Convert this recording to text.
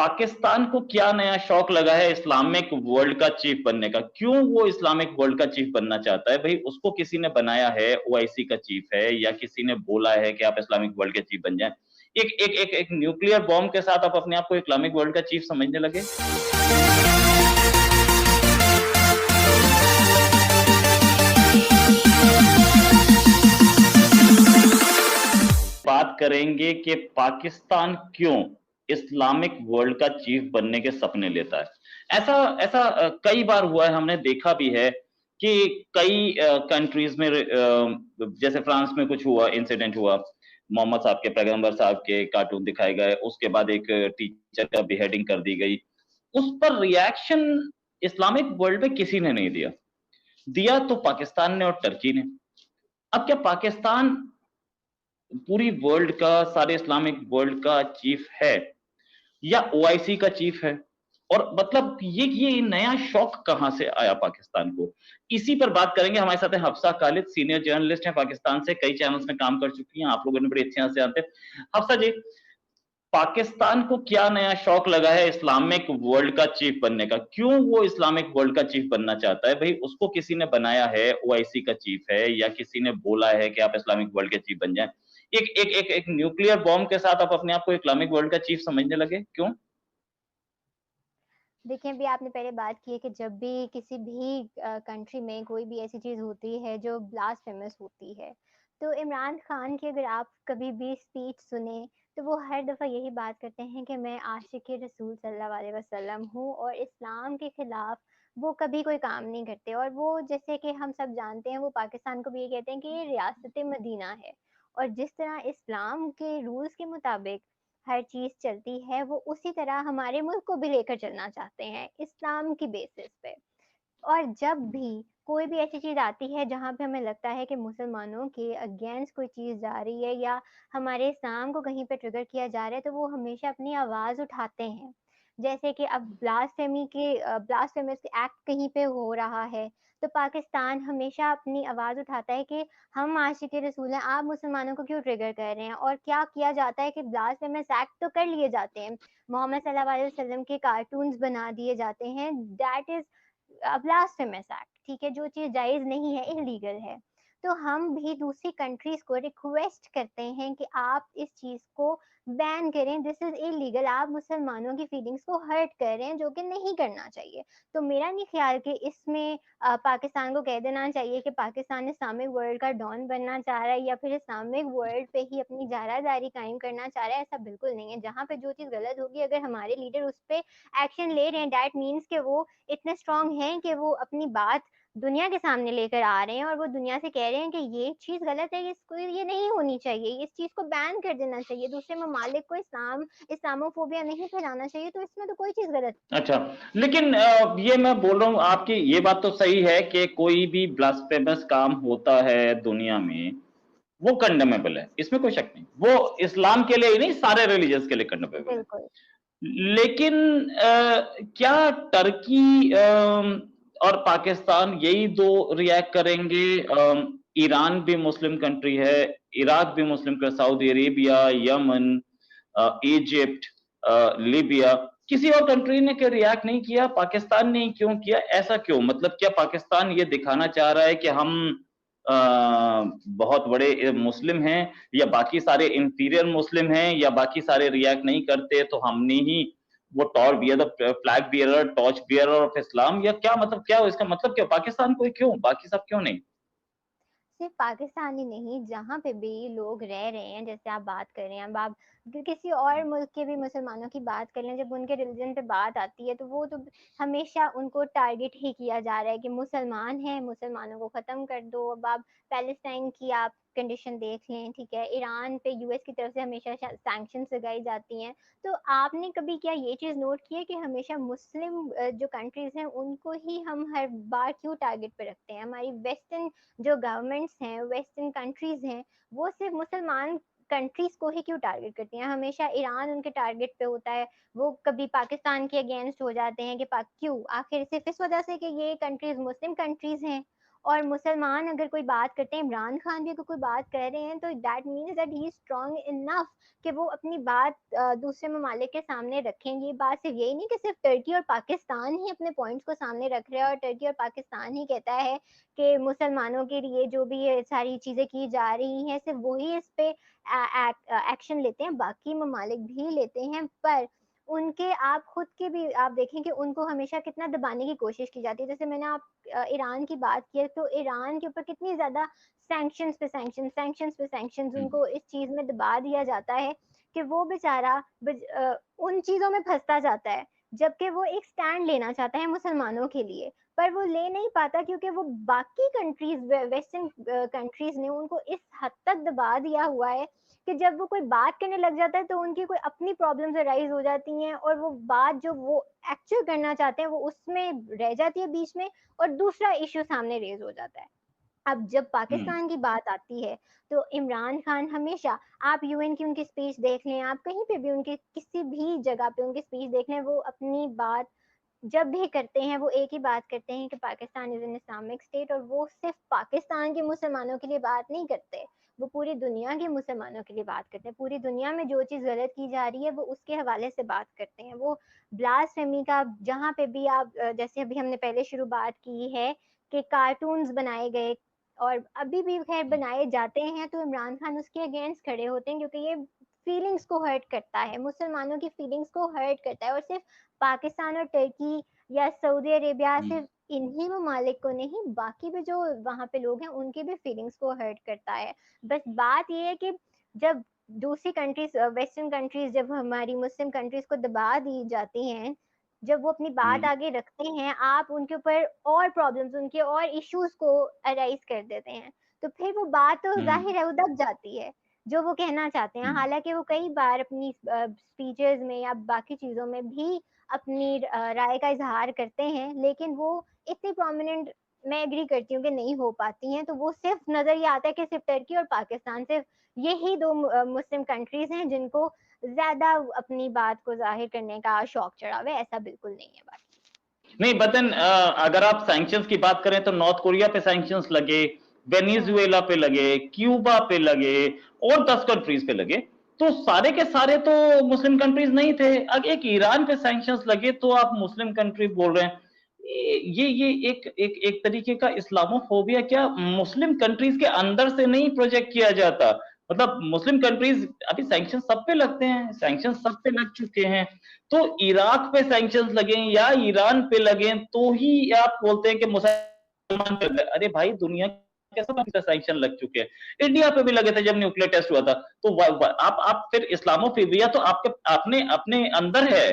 पाकिस्तान को क्या नया शौक लगा है इस्लामिक वर्ल्ड का चीफ बनने का? क्यों वो इस्लामिक वर्ल्ड का चीफ बनना चाहता है? भई उसको किसी ने बनाया है, ओआईसी का चीफ है या किसी ने बोला है कि आप इस्लामिक वर्ल्ड के चीफ बन जाएँ? एक न्यूक्लियर बॉम्ब के साथ आप अपने आप को इस्लामिक वर्ल्ड का चीफ समझने लगे? बात करेंगे कि पाकिस्तान क्यों इस्लामिक वर्ल्ड का चीफ बनने के सपने लेता है। ऐसा ऐसा कई बार हुआ है, हमने देखा भी है कि कई कंट्रीज में जैसे फ्रांस में कुछ हुआ, इंसिडेंट हुआ, मोहम्मद साहब के, पैगंबर साहब के कार्टून दिखाए गए, उसके बाद एक टीचर का बिहेडिंग कर दी गई। उस पर रिएक्शन इस्लामिक वर्ल्ड में किसी ने नहीं दिया। दिया तो पाकिस्तान ने और टर्की ने। अब क्या पाकिस्तान पूरी वर्ल्ड का, सारे इस्लामिक वर्ल्ड का चीफ है या ओआईसी का चीफ है? और मतलब ये नया शौक कहां से आया पाकिस्तान को? इसी पर बात करेंगे। हमारे साथ है हफ्सा खालिद, सीनियर जर्नलिस्ट हैं, पाकिस्तान से कई चैनल्स में काम कर चुकी हैं, आप लोगों ने बड़ी अच्छी तरह से जानते हैं। हफ्सा जी, पाकिस्तान को क्या नया शौक लगा है इस्लामिक वर्ल्ड का चीफ बनने का? क्यों वो इस्लामिक वर्ल्ड का चीफ बनना चाहता है? भई उसको किसी ने बनाया है, ओआईसी का चीफ है या किसी ने बोला है कि आप इस्लामिक वर्ल्ड के चीफ बन जाएँ? एक न्यूक्लियर बॉम्ब के साथ आप अपने आप को इस्लामिक वर्ल्ड का चीफ समझने लगे, क्यों? देखिए, अभी आपने पहले बात की है कि जब भी किसी भी कंट्री में कोई भी ऐसी चीज़ होती है जो ब्लास्फेमस होती है, तो इमरान खान की अगर आप कभी भी स्पीच सुने, तो वो हर दफ़ा यही बात करते हैं कि मैं आशिक़ रसूल सल्लल्लाहु अलैहि वसल्लम हूँ और इस्लाम के खिलाफ़ वो कभी कोई काम नहीं करते और वो जैसे कि हम सब जानते हैं, वो पाकिस्तान को भी ये कहते हैं कि ये रियासत-ए-मदीना है और जिस तरह इस्लाम के रूल्स के मुताबिक हर चीज़ चलती है, वो उसी तरह हमारे मुल्क को भी लेकर चलना चाहते हैं, इस्लाम की बेसिस पे। और जब भी कोई भी ऐसी चीज़ आती है जहाँ पे हमें लगता है कि मुसलमानों के अगेंस्ट कोई चीज़ जा रही है या हमारे इस्लाम को कहीं पे ट्रिगर किया जा रहा है, तो वो हमेशा अपनी आवाज़ उठाते हैं। जैसे कि अब ब्लास्फेमस एक्ट कहीं पे हो रहा है, तो पाकिस्तान हमेशा अपनी आवाज़ उठाता है कि हम आशिक़ रसूल हैं, आप मुसलमानों को क्यों ट्रिगर कर रहे हैं? और क्या किया जाता है कि ब्लास्फेमस एक्ट तो कर लिए जाते हैं। मोहम्मद सल्लल्लाहु अलैहि वसल्लम के कार्टून्स बना दिए जाते हैं, दैट इज़ ब्लास्फेमस एक्ट, ठीक है? जो चीज़ जायज़ नहीं है, इल्लीगल है। तो हम भी दूसरी कंट्रीज़ को रिक्वेस्ट करते हैं कि आप इस चीज़ को बैन करें, दिस इज़ इल्लीगल, आप मुसलमानों की फीलिंग्स को हर्ट कर रहे हैं, जो कि नहीं करना चाहिए। तो मेरा नहीं ख़्याल कि इसमें पाकिस्तान को कह देना चाहिए कि पाकिस्तान इस्लामिक वर्ल्ड का डॉन बनना चाह रहा है या फिर इस्लामिक वर्ल्ड पे ही अपनी जारादारी कायम करना चाह रहा है, ऐसा बिल्कुल नहीं है। जहाँ पे जो चीज़ गलत होगी, अगर हमारे लीडर उस पे एक्शन ले रहे हैं, दैट मीन्स कि वो इतने स्ट्रॉन्ग हैं कि वो अपनी बात दुनिया के सामने लेकर आ रहे हैं और वो दुनिया से कह रहे हैं कि ये चीज़ गलत है, इसको ये नहीं होनी चाहिए, इस चीज़ को बैन कर देना चाहिए, दूसरे ममालिक को इस्लामोफ़ोबिया नहीं फैलाना चाहिए, तो इसमें तो कोई चीज़ गलत। अच्छा, लेकिन ये मैं बोल रहा हूँ, आपकी ये बात तो सही है कि कोई भी ब्लास्फेमस काम होता है दुनिया में, वो कंडेमेबल है, इसमें कोई शक नहीं। वो इस्लाम के लिए ही नहीं, सारे रिलिजन्स के लिए कंडेमेबल है। बिल्कुल। लेकिन क्या टर्की और पाकिस्तान यही 2 रिएक्ट करेंगे? ईरान भी मुस्लिम कंट्री है, इराक भी Muslim Saudi Arabia, Yemen, Egypt, Libya, किसी और कंट्री ने क्या रिएक्ट नहीं किया? पाकिस्तान ने ही क्यों किया? ऐसा क्यों? मतलब क्या पाकिस्तान ये दिखाना चाह रहा है कि हम अ, बहुत बड़े मुस्लिम हैं या बाकी सारे इंफीरियर मुस्लिम हैं या बाकी सारे रिएक्ट नहीं करते तो हमने ही वो torch bear the flag bearer, torch bearer of Islam, या क्या मतलब, क्या इसका मतलब क्या? पाकिस्तान को ही क्यों? बाकी सब क्यों नहीं? सिर्फ पाकिस्तान ही नहीं, जहाँ पे भी लोग रह रहे हैं, जैसे आप बात कर रहे हैं, अब आप किसी और मुल्क के भी मुसलमानों की बात कर लें, जब उनके रिलीजन पे बात आती है, तो वो तो हमेशा उनको टारगेट ही किया जा रहा है कि मुसलमान हैं, मुसलमानों को ख़त्म कर दो। अब आप पैलेस्टाइन की आप कंडीशन देख लें, ठीक है? ईरान पे यूएस की तरफ से हमेशा सैंक्शंस लगाई जाती हैं। तो आपने कभी क्या ये चीज़ नोट की है कि हमेशा मुस्लिम जो कंट्रीज़ हैं, उनको ही हम हर बार क्यों टारगेट पे रखते हैं? हमारी वेस्टर्न जो गवर्नमेंट्स हैं, वेस्टर्न कंट्रीज़ हैं, वो सिर्फ़ मुसलमान कंट्रीज़ को ही क्यों टारगेट करती हैं? हमेशा ईरान उनके टारगेट पे होता है, वो कभी पाकिस्तान के अगेंस्ट हो जाते हैं कि पाक क्यों? आखिर सिर्फ़ इस वजह से कि ये कंट्रीज़ मुस्लिम कंट्रीज़ हैं और मुसलमान अगर कोई बात करते हैं, इमरान खान भी अगर कोई बात कर रहे हैं, तो that means that he is strong enough कि वो अपनी बात दूसरे ममालिक के सामने रखेंगे। ये बात सिर्फ यही नहीं कि सिर्फ टर्की और पाकिस्तान ही अपने पॉइंट्स को सामने रख रहे हैं और टर्की और पाकिस्तान ही कहता है कि मुसलमानों के लिए जो भी ये सारी चीज़ें की जा रही हैं, सिर्फ वही इस पे एक्शन लेते हैं, बाकी ममालिक भी लेते हैं। पर उनके आप खुद के भी आप देखें कि उनको हमेशा कितना दबाने की कोशिश की जाती है। जैसे मैंने ईरान की बात की है, तो ईरान के ऊपर कितनी ज़्यादा सैंक्शंस पे सैंक्शंस हुँ, उनको इस चीज़ में दबा दिया जाता है कि वो बेचारा उन चीज़ों में फँसता जाता है, जबकि वो एक स्टैंड लेना चाहता है मुसलमानों के लिए, पर वो ले नहीं पाता क्योंकि वो बाकी कंट्रीज़ वेस्टर्न कंट्रीज़ ने उनको इस हद तक दबा दिया हुआ है कि जब वो कोई बात करने लग जाता है तो उनकी कोई अपनी प्रॉब्लम्स अराइज़ हो जाती हैं और वो बात जो वो एक्चुअल करना चाहते हैं वो उसमें रह जाती है बीच में और दूसरा इश्यू सामने रेज़ हो जाता है। अब जब हुँ, पाकिस्तान की बात आती है, तो इमरान खान हमेशा आप यूएन की उनकी स्पीच देख लें, आप कहीं पे भी उनकी किसी भी जगह पे उनकी स्पीच देख लें, वो अपनी बात जब भी करते हैं, वो एक ही बात करते हैं कि Pakistan is an Islamic state और वो सिर्फ़ पाकिस्तान के मुसलमानों के लिए बात नहीं करते, वो पूरी दुनिया के मुसलमानों के लिए बात करते हैं। पूरी दुनिया में जो चीज़ गलत की जा रही है, वो उसके हवाले से बात करते हैं। वो ब्लास्फेमी का जहाँ पे भी आप जैसे अभी हमने पहले शुरू बात की है कि कार्टून्स बनाए गए और अभी भी ख़ैर हुँ, बनाए जाते हैं, तो इमरान खान उसके अगेंस्ट खड़े होते हैं क्योंकि ये फीलिंग्स को हर्ट करता है, मुसलमानों की फीलिंग्स को हर्ट करता है और सिर्फ़ पाकिस्तान और टर्की या सऊदी अरेबिया हुँ, सिर्फ इन्हीं ममालिक को नहीं, बाकी भी जो वहाँ पे लोग हैं, उनकी भी फीलिंग्स को हर्ट करता है। बस बात ये है कि जब दूसरी कंट्रीज़ वेस्टर्न कंट्रीज़ जब हमारी मुस्लिम कंट्रीज़ को दबा दी जाती हैं, जब वो अपनी बात हुँ, आगे रखते हैं, आप उनके ऊपर और प्रॉब्लम्स, उनके और इश्यूज़ को अराइज़ कर देते हैं। तो फिर वो बात तो हुँ, ज़ाहिर है वो दब जाती है, जो वो कहना चाहते हैं। हुँ, हालाँकि वो कई बार अपनी स्पीचेज़ में या बाकी चीज़ों में भी अपनी राय का इज़हार करते हैं, लेकिन वो इतनी प्रोमिनेंट मैं एग्री करती हूँ कि नहीं हो पाती हैं, तो वो सिर्फ़ नज़र ये आता है कि सिर्फ़ टर्की और पाकिस्तान सिर्फ़ यही 2 मुस्लिम कंट्रीज़ हैं जिनको ज़्यादा अपनी बात को ज़ाहिर करने का शौक चढ़ा हुआ है, ऐसा बिल्कुल नहीं है बात। नहीं बटन अगर आप सैंक्शंस की बात करें तो नॉर्थ कोरिया पे सैंक्शंस लगे, हुँ, वेनेजुएला पे लगे, क्यूबा पे लगे और 10 कंट्रीज पे लगे। तो सारे के सारे तो मुस्लिम कंट्रीज नहीं थे। अब एक ईरान पे सैंक्शंस लगे तो आप मुस्लिम कंट्री बोल रहे हैं। ये एक एक एक तरीके का इस्लामोफोबिया क्या मुस्लिम कंट्रीज के अंदर से नहीं प्रोजेक्ट किया जाता। मतलब मुस्लिम कंट्रीज अभी सैंक्शन सब पे लगते हैं, सैंक्शन सब पे लग चुके हैं। तो इराक पे सैंक्शंस लगे या ईरान पे लगे तो ही आप बोलते हैं कि मुसलमान पे लगे। अरे भाई दुनिया के सब पे सैंक्शन लग चुके हैं। इंडिया पे भी लगे थे जब न्यूक्लियर टेस्ट हुआ था। तो आप फिर इस्लामोफोबिया तो आपके आपने अपने अंदर है।